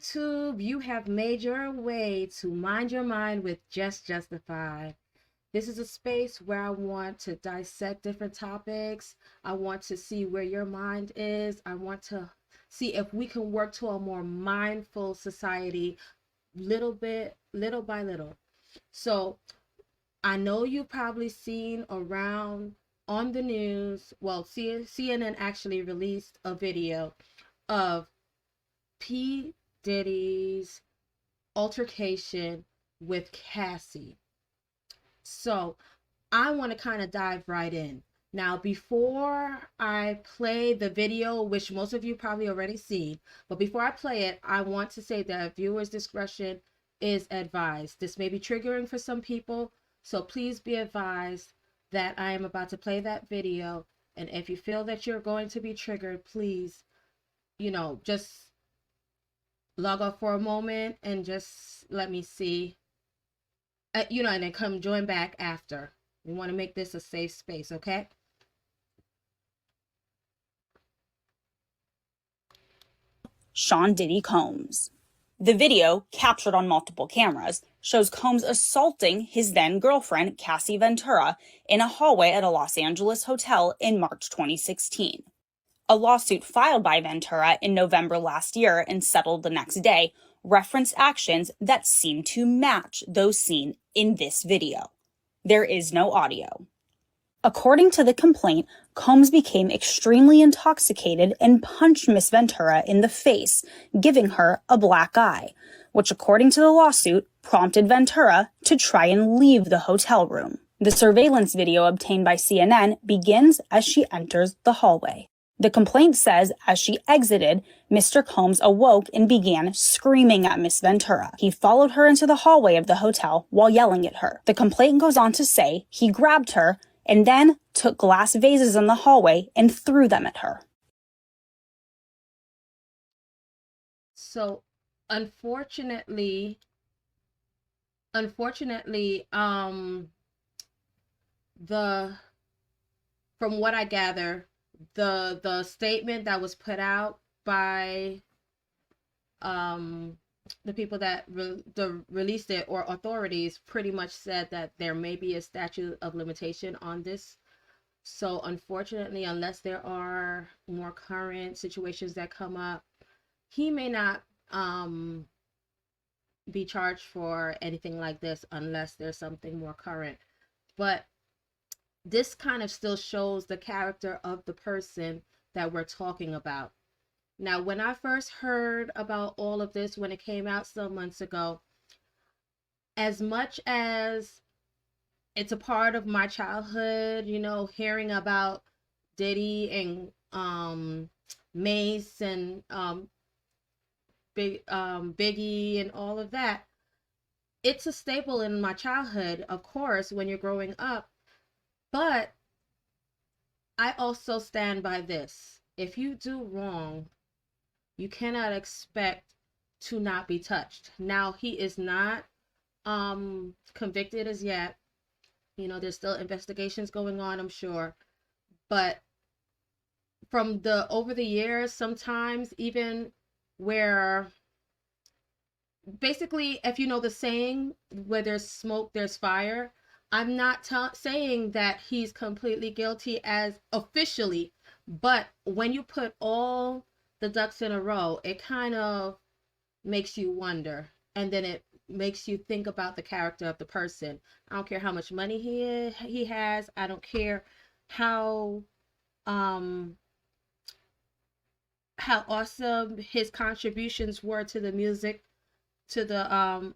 YouTube, you have made your way to Mind Your Mind with Just Justified. This is a space where I want to dissect different topics. I want to see where your mind is. I want to see if we can work to a more mindful society little by little. So I know you've probably seen around on the news, well, CNN actually released a video of P. Diddy's altercation with Cassie. So I want to kind of dive right in. Now, before I play the video, which most of you probably already seen, but before I play it, I want to say that viewers' discretion is advised. This may be triggering for some people, so please be advised that I am about to play that video. And if you feel that you're going to be triggered, please, just log off for a moment and just let me see, and then come join back after. We want to make this a safe space, okay? Sean Diddy Combs. The video, captured on multiple cameras, shows Combs assaulting his then-girlfriend, Cassie Ventura, in a hallway at a Los Angeles hotel in March 2016. A lawsuit filed by Ventura in November last year and settled the next day referenced actions that seem to match those seen in this video. There is no audio. According to the complaint, Combs became extremely intoxicated and punched Miss Ventura in the face, giving her a black eye, which, according to the lawsuit, prompted Ventura to try and leave the hotel room. The surveillance video obtained by CNN begins as she enters the hallway. The complaint says as she exited, Mr. Combs awoke and began screaming at Miss Ventura. He followed her into the hallway of the hotel while yelling at her. The complaint goes on to say he grabbed her and then took glass vases in the hallway and threw them at her. So, unfortunately, from what I gather, the statement that was put out by the people that released it, or authorities, pretty much said that there may be a statute of limitation on this. So unfortunately, unless there are more current situations that come up, he may not be charged for anything like this unless there's something more current. But this kind of still shows the character of the person that we're talking about. Now, when I first heard about all of this, when it came out some months ago, as much as it's a part of my childhood, hearing about Diddy and Mace and Biggie and all of that, it's a staple in my childhood, of course, when you're growing up. But I also stand by this. If you do wrong, you cannot expect to not be touched. Now, he is not convicted as yet. There's still investigations going on, I'm sure. But from over the years, sometimes even where basically, if you know the saying, where there's smoke, there's fire. I'm not saying that he's completely guilty as officially, but when you put all the ducks in a row, it kind of makes you wonder, and then it makes you think about the character of the person. I don't care how much money he has. I don't care how awesome his contributions were to the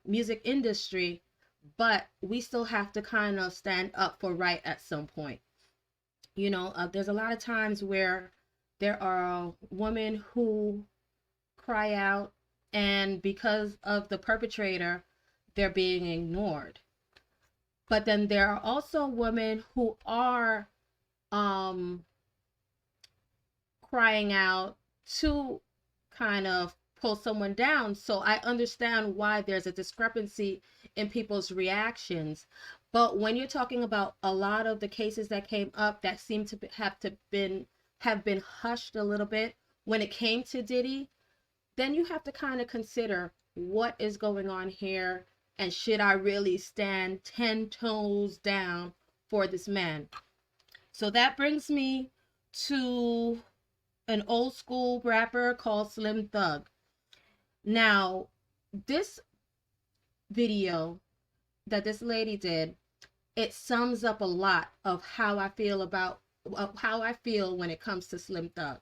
music industry. But we still have to kind of stand up for right at some point. There's a lot of times where there are women who cry out, and because of the perpetrator, they're being ignored. But then there are also women who are crying out to kind of pull someone down. So I understand why there's a discrepancy in people's reactions. But when you're talking about a lot of the cases that came up that seem to have been hushed a little bit when it came to Diddy, then you have to kind of consider what is going on here, and should I really stand 10 toes down for this man? So that brings me to an old school rapper called Slim Thug. Now, this video that this lady did, it sums up a lot of how I feel when it comes to Slim Thug.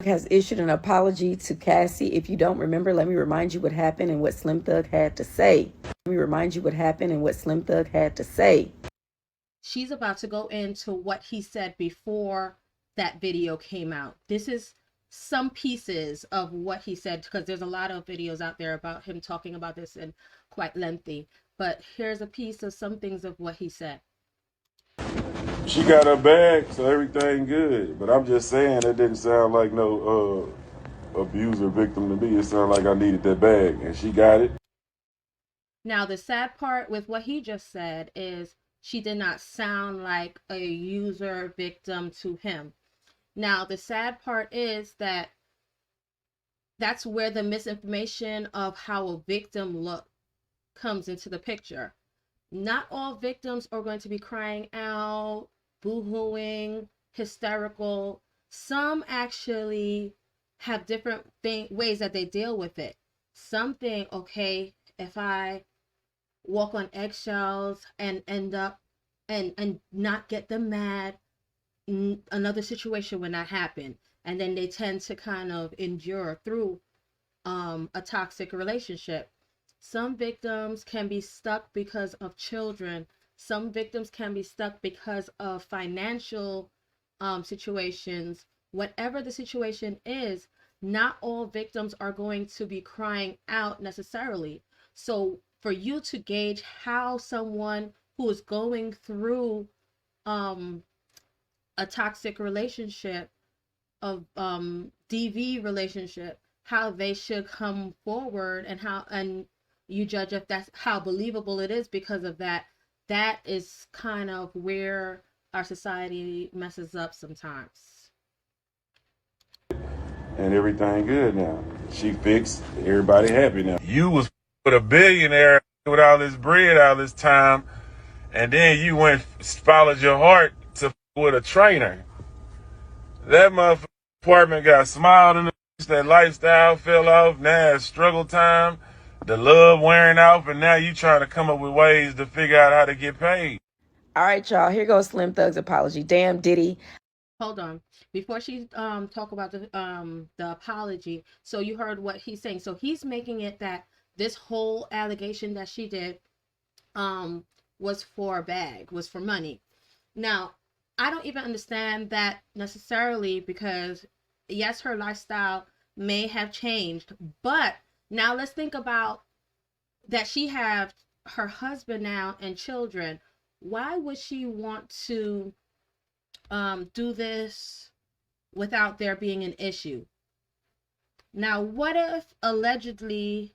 Has issued an apology to Cassie. If you don't remember, let me remind you what happened and what Slim Thug had to say. She's about to go into what he said before that video came out. This is some pieces of what he said, because there's a lot of videos out there about him talking about this and quite lengthy. But here's a piece of some things of what he said. She got her bag, so everything good. But I'm just saying that didn't sound like no abuser victim to me. It sounded like I needed that bag, and she got it. Now, the sad part with what he just said is she did not sound like a user victim to him. Now, the sad part is that that's where the misinformation of how a victim look comes into the picture. Not all victims are going to be crying out, boo-hooing, hysterical. Some actually have different ways that they deal with it. Some think, okay, if I walk on eggshells and end up and not get them mad, another situation will not happen, and then they tend to kind of endure through a toxic relationship. Some victims can be stuck because of children. Some victims can be stuck because of financial situations. Whatever the situation is, not all victims are going to be crying out necessarily. So for you to gauge how someone who is going through a toxic relationship, of DV relationship, how they should come forward, and you judge if that's how believable it is because of that. That is kind of where our society messes up sometimes. And everything good now. She fixed, everybody happy now. You was with a billionaire with all this bread all this time, and then you went followed your heart to with a trainer. That motherfucking apartment got smiled in the face, that lifestyle fell off, now it's struggle time, the love wearing off, and now you trying to come up with ways to figure out how to get paid. All right, y'all, here goes Slim Thug's apology. Damn, Diddy. Hold on. Before she talk about the apology, so you heard what he's saying. So he's making it that this whole allegation that she did was for a bag, was for money. Now, I don't even understand that necessarily, because yes, her lifestyle may have changed, but now let's think about that she have her husband now and children. Why would she want to do this without there being an issue? Now, what if allegedly,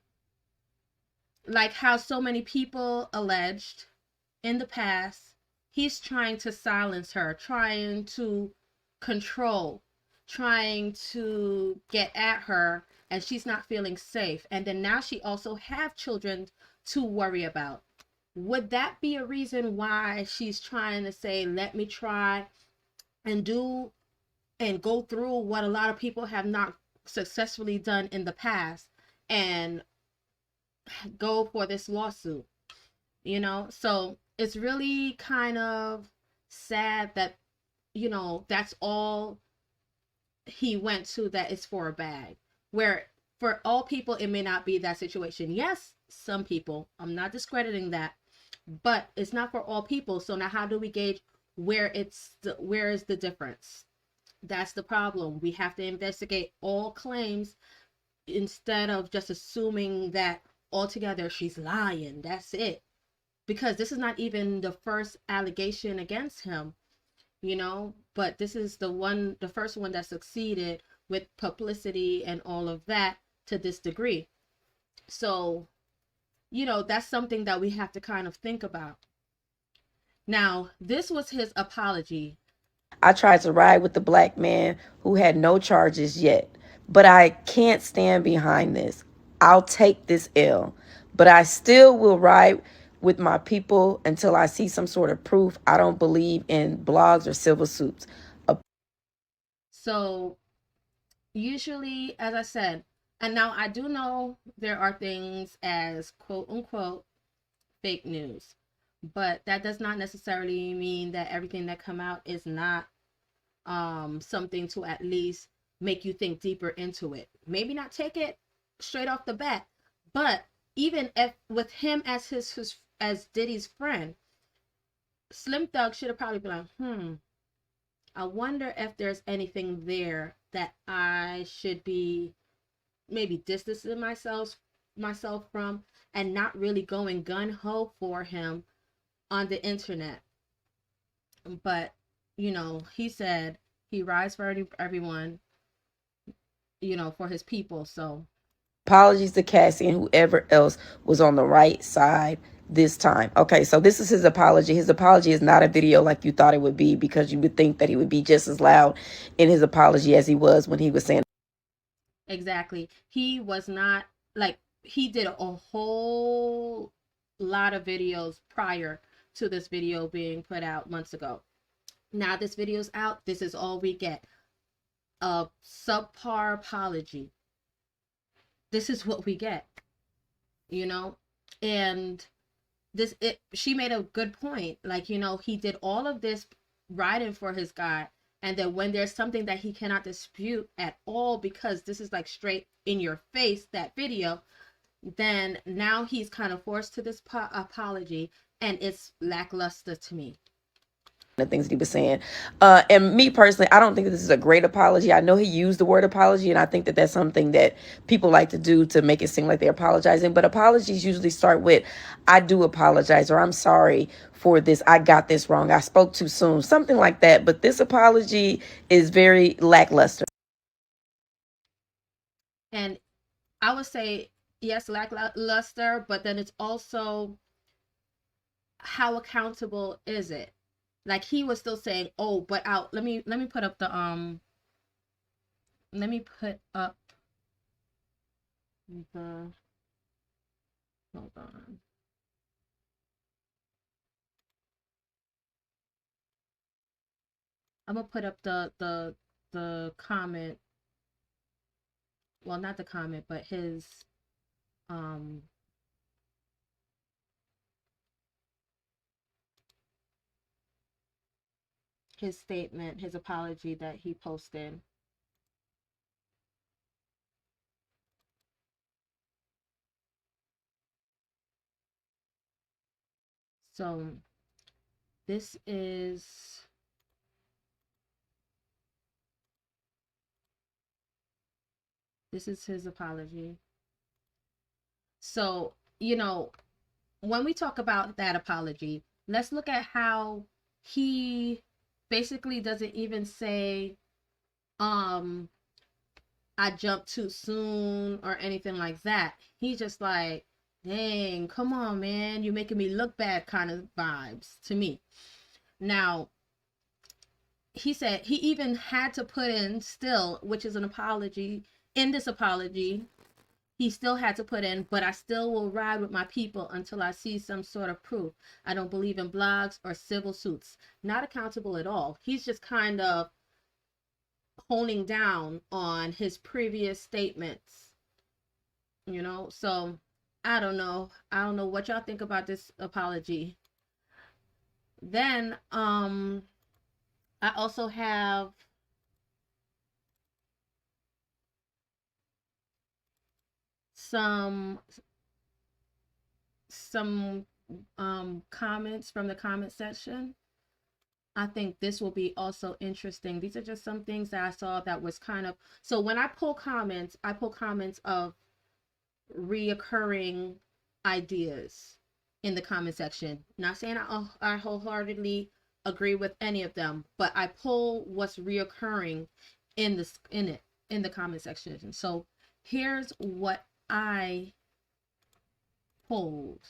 like how so many people alleged in the past, he's trying to silence her, trying to control, trying to get at her, and she's not feeling safe. And then now she also have children to worry about. Would that be a reason why she's trying to say, let me try and do and go through what a lot of people have not successfully done in the past and go for this lawsuit? You know, so it's really kind of sad that, you know, that's all he went to, that is for a bag, where for all people it may not be that situation. Yes, some people, I'm not discrediting that, but it's not for all people. So now how do we gauge where where is the difference? That's the problem. We have to investigate all claims instead of just assuming that altogether she's lying, that's it. Because this is not even the first allegation against him, you know, but this is the first one that succeeded with publicity and all of that to this degree. So, you know, that's something that we have to kind of think about. Now, this was his apology. I tried to ride with the black man who had no charges yet. but I can't stand behind this. I'll take this L, but I still will ride with my people until I see some sort of proof. I don't believe in blogs or civil suits. So usually, as I said, and now I do know there are things as quote unquote fake news, but that does not necessarily mean that everything that come out is not something to at least make you think deeper into it. Maybe not take it straight off the bat, but even if with him as his as Diddy's friend, Slim Thug should have probably been like, I wonder if there's anything there that I should be maybe distancing myself from, and not really going gun ho for him on the internet. But he said he rides for everyone, for his people. So Apologies to Cassie and whoever else was on the right side this time. Okay, so this is his apology. His apology is not a video like you thought it would be, because you would think that he would be just as loud in his apology as he was when he was saying. exactly, he was not like, he did a whole lot of videos prior to this video being put out months ago. Now this video's out, this is all we get. A subpar apology. This is what we get, and she made a good point. Like, he did all of this riding for his guy, and then when there's something that he cannot dispute at all, because this is like straight in your face, that video, then now he's kind of forced to this apology, and it's lackluster to me. The things that he was saying. And me personally, I don't think that this is a great apology. I know he used the word apology, and I think that that's something that people like to do to make it seem like they're apologizing. But apologies usually start with, I do apologize, or I'm sorry for this. I got this wrong. I spoke too soon. Something like that. But this apology is very lackluster. And I would say, yes, lackluster, but then it's also, how accountable is it? Like, he was still saying, oh, but out, let me put up the let me put up the, hold on. I'm gonna put up the comment. Well, not the comment, but um his statement, his apology that he posted. So this is his apology. So, when we talk about that apology, let's look at how he basically doesn't even say, I jumped too soon or anything like that. He's just like, dang, come on, man, you're making me look bad kind of vibes to me. Now, he said he even had to put in still, which is an apology, in this apology, he still had to put in, but I still will ride with my people until I see some sort of proof. I don't believe in blogs or civil suits. Not accountable at all. He's just kind of honing down on his previous statements, So I don't know. I don't know what y'all think about this apology. Then I also have some comments from the comment section. I think this will be also interesting. These are just some things that I saw that was kind of, so when I pull comments of reoccurring ideas in the comment section. Not saying I wholeheartedly agree with any of them, but I pull what's reoccurring in the comment section. So here's what I pulled.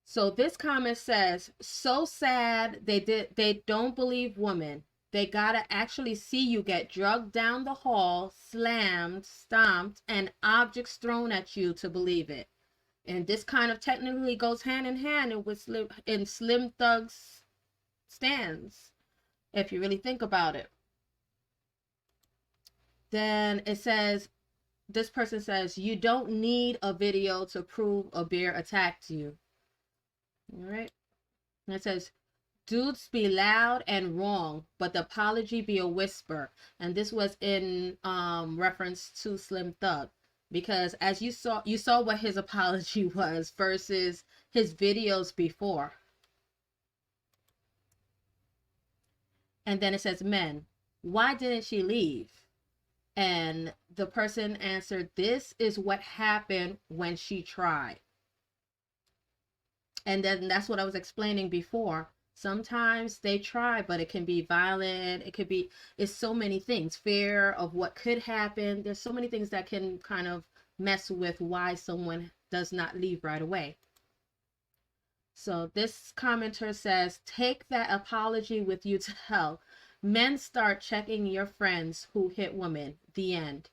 So this comment says, so sad they don't believe women. They gotta actually see you get drugged down the hall, slammed, stomped, and objects thrown at you to believe it. And this kind of technically goes hand in hand with Slim Thug's stance, if you really think about it. Then it says, this person says, you don't need a video to prove a bear attacked you. All right. And it says, dudes be loud and wrong, but the apology be a whisper. And this was in reference to Slim Thug, because as you saw what his apology was versus his videos before. And then it says, men, why didn't she leave? And the person answered, this is what happened when she tried. And then that's what I was explaining before. Sometimes they try, but it can be violent. It's so many things. Fear of what could happen. There's so many things that can kind of mess with why someone does not leave right away. So this commenter says, take that apology with you to hell. Men, start checking your friends who hit women. The end.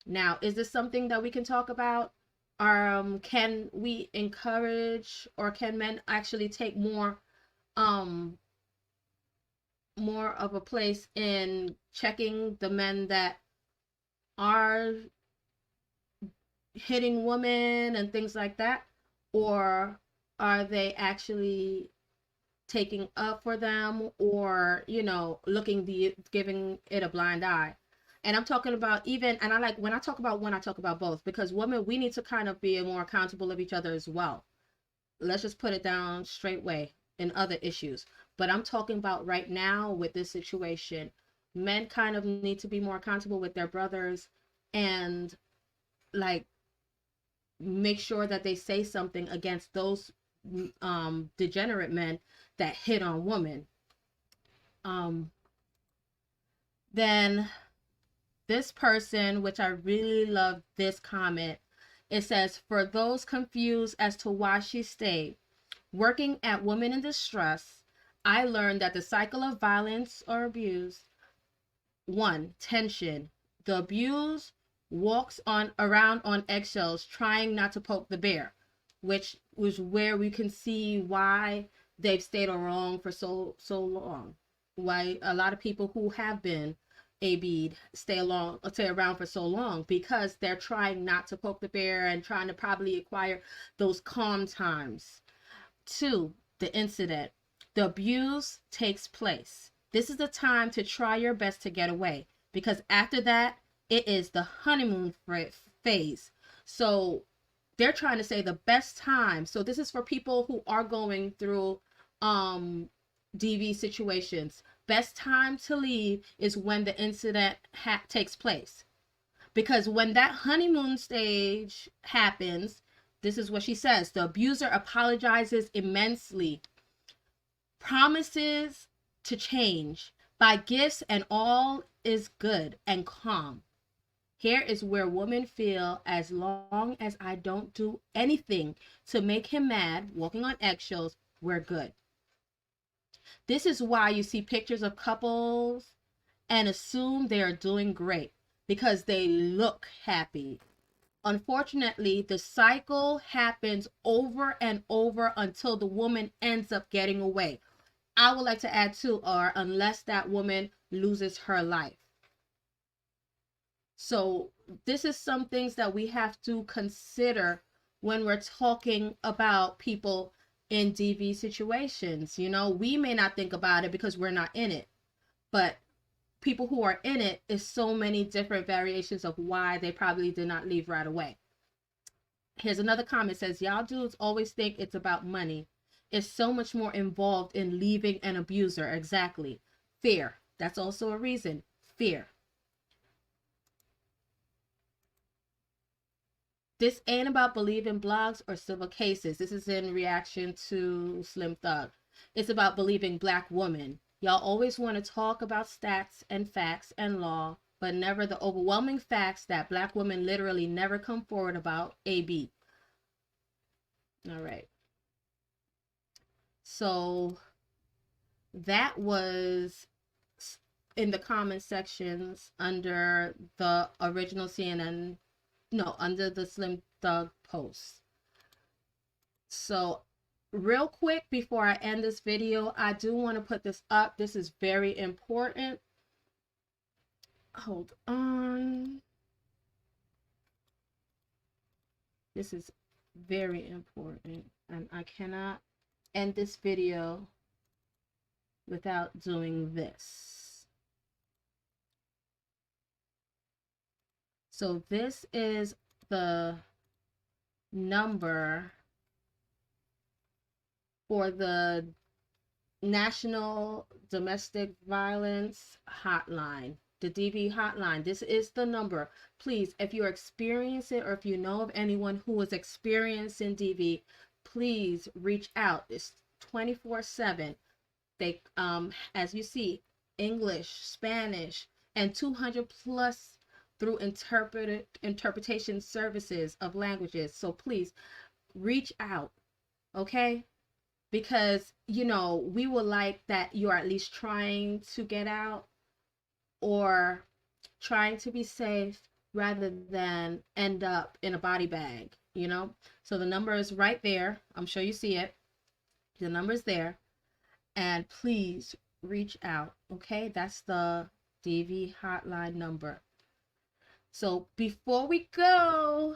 Now, is this something that we can talk about? Can we encourage, or can men actually take more of a place in checking the men that are hitting women and things like that? Or are they actually taking up for them, or giving it a blind eye? And I'm talking about even, and I like when I talk about one, I talk about both, because women, we need to kind of be more accountable of each other as well. Let's just put it down straight way in other issues. But I'm talking about right now with this situation, men kind of need to be more accountable with their brothers, and like make sure that they say something against those degenerate men that hit on women. Then this person, which I really love this comment, it says, for those confused as to why she stayed, working at Women in Distress, I learned that the cycle of violence or abuse, 1, tension. The abused walks around on eggshells, trying not to poke the bear, which was where we can see why they've stayed around for so long. Why a lot of people who have been AB'd stay around for so long, because they're trying not to poke the bear and trying to probably acquire those calm times. 2, the incident. The abuse takes place. This is the time to try your best to get away, because after that, it is the honeymoon phase. So they're trying to say the best time. So this is for people who are going through DV situations. Best time to leave is when the incident takes place. Because when that honeymoon stage happens, this is what she says, the abuser apologizes immensely, promises to change, buy gifts, and all is good and calm. Here is where women feel, as long as I don't do anything to make him mad, walking on eggshells, we're good. This is why you see pictures of couples and assume they are doing great, because they look happy. Unfortunately, the cycle happens over and over until the woman ends up getting away. I would like to add too, or unless that woman loses her life. So this is some things that we have to consider when we're talking about people in DV situations. We may not think about it because we're not in it, but people who are in it, is so many different variations of why they probably did not leave right away. Here's another comment. It says, y'all dudes always think it's about money. It's so much more involved in leaving an abuser. Exactly. Fear. That's also a reason. Fear. This ain't about believing blogs or civil cases. This is in reaction to Slim Thug. It's about believing black women. Y'all always want to talk about stats and facts and law, but never the overwhelming facts that black women literally never come forward about. AB. All right. So that was in the comment sections under the original CNN, no, under the Slim Thug post. So real quick before I end this video, I do want to put this up. This is very important. Hold on. This is very important, and I cannot end this video without doing this. So this is the number for the National Domestic Violence Hotline, the DV hotline. This is the number. Please, if you're experiencing or if you know of anyone who is experiencing DV, please reach out. It's 24/7. They, as you see, English, Spanish, and 200 plus through interpretation services of languages. So please reach out, okay? Because, you know, we would like that you're at least trying to get out or trying to be safe rather than end up in a body bag, you know? So the number is right there. I'm sure you see it. The number is there. And please reach out, okay? That's the DV hotline number. So before we go,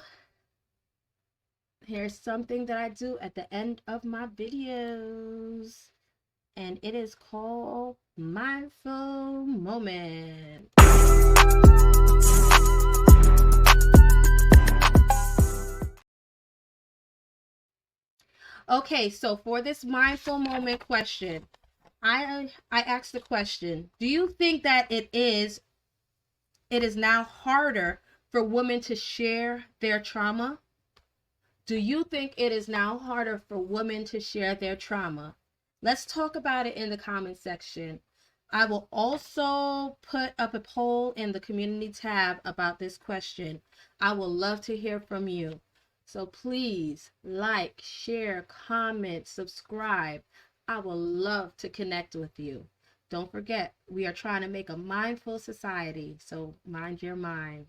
here's something that I do at the end of my videos, and it is called Mindful Moment. Okay, so for this mindful moment question, I asked the question, do you think that it is now harder for women to share their trauma? Do you think it is now harder for women to share their trauma? Let's talk about it in the comment section. I will also put up a poll in the community tab about this question. I will love to hear from you. So please like, share, comment, subscribe. I will love to connect with you. Don't forget, we are trying to make a mindful society, so mind your mind.